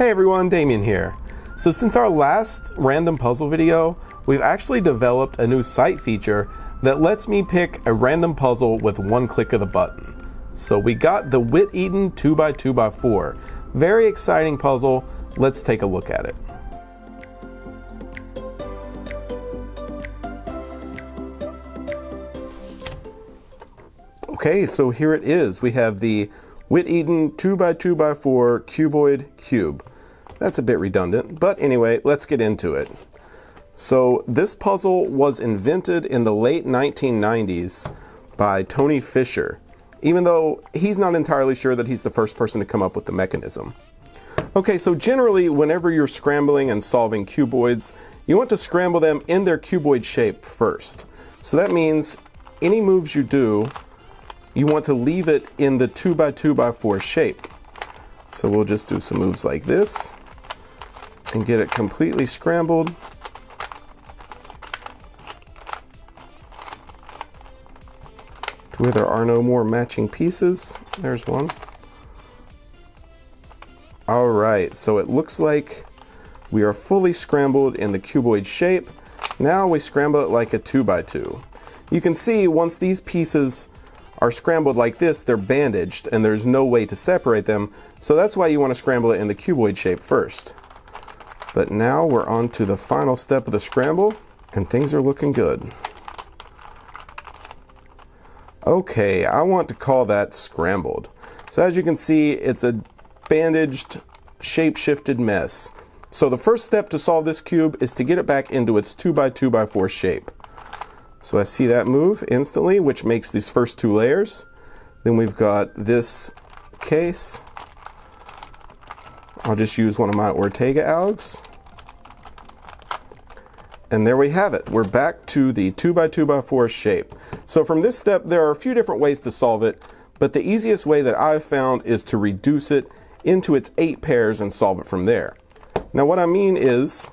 Hey everyone, Damien here. So since our last random puzzle video, we've actually developed a new site feature that lets me pick a random puzzle with one click of the button. So we got the Wit-Eaten 2x2x4. Very exciting puzzle. Let's take a look at it. Okay, so here it is. We have the Wit-Eaten 2x2x4 cuboid cube. That's a bit redundant, but anyway, let's get into it. So this puzzle was invented in the late 1990s by Tony Fisher, even though he's not entirely sure that he's the first person to come up with the mechanism. Okay, so generally whenever you're scrambling and solving cuboids, you want to scramble them in their cuboid shape first. So that means any moves you do, you want to leave it in the 2x2x4 shape. So we'll just do some moves like this and get it completely scrambled. To where there are no more matching pieces. There's one. All right, so it looks like we are fully scrambled in the cuboid shape. Now we scramble it like a 2x2. You can see once these pieces are scrambled like this, they're bandaged and there's no way to separate them. So that's why you want to scramble it in the cuboid shape first. But now we're on to the final step of the scramble and things are looking good. Okay, I want to call that scrambled. So as you can see, it's a bandaged, shape-shifted mess. So the first step to solve this cube is to get it back into its 2x2x4 shape. So I see that move instantly, which makes these first two layers. Then we've got this case. I'll just use one of my Ortega algs. And there we have it. We're back to the 2x2x4 shape. So from this step, there are a few different ways to solve it, but the easiest way that I've found is to reduce it into its 8 pairs and solve it from there. Now what I mean is,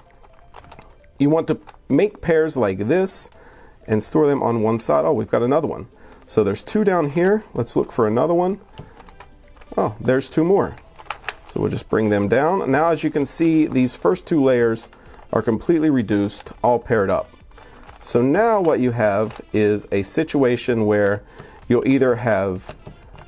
you want to make pairs like this and store them on one side. Oh, we've got another one. So there's 2 down here. Let's look for another one. Oh, there's 2 more. So we'll just bring them down. Now, as you can see, these first 2 layers are completely reduced, all paired up. So now what you have is a situation where you'll either have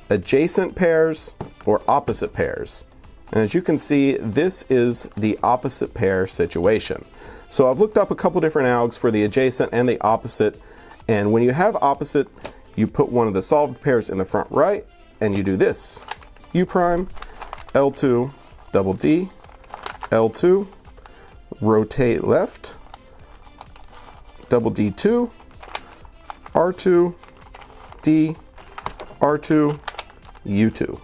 adjacent pairs or opposite pairs. And as you can see, this is the opposite pair situation. So I've looked up a couple different algs for the adjacent and the opposite. And when you have opposite, you put one of the solved pairs in the front right, and you do this. U prime, L2, double D, L2, rotate left, double D2, R2, D, R2, U2.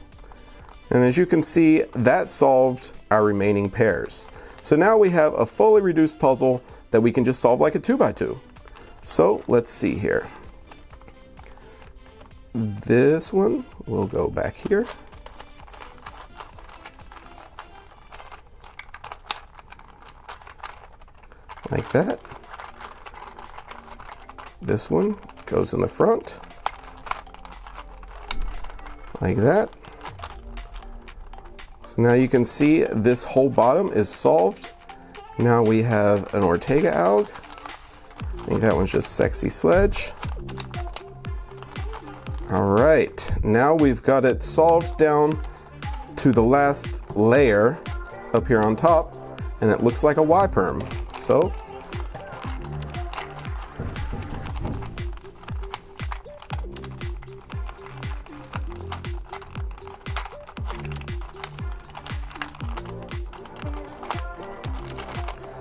And as you can see, that solved our remaining pairs. So now we have a fully reduced puzzle that we can just solve like a 2x2. So let's see here. This one will go back here. Like that. This one goes in the front. Like that. So now you can see this whole bottom is solved. Now we have an Ortega alg. I think that one's just Sexy Sledge. All right, now we've got it solved down to the last layer up here on top, and it looks like a Y-perm. So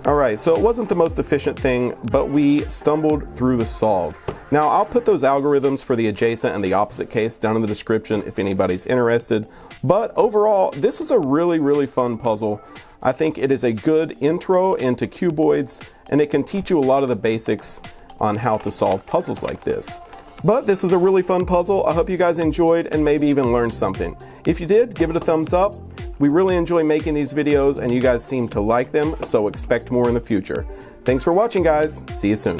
Alright, so it wasn't the most efficient thing, but we stumbled through the solve. Now I'll put those algorithms for the adjacent and the opposite case down in the description if anybody's interested. But overall, this is a really fun puzzle. I think it is a good intro into cuboids, and it can teach you a lot of the basics on how to solve puzzles like this. But this is a really fun puzzle. I hope you guys enjoyed and maybe even learned something. If you did, give it a thumbs up. We really enjoy making these videos and you guys seem to like them, so expect more in the future. Thanks for watching, guys. See you soon.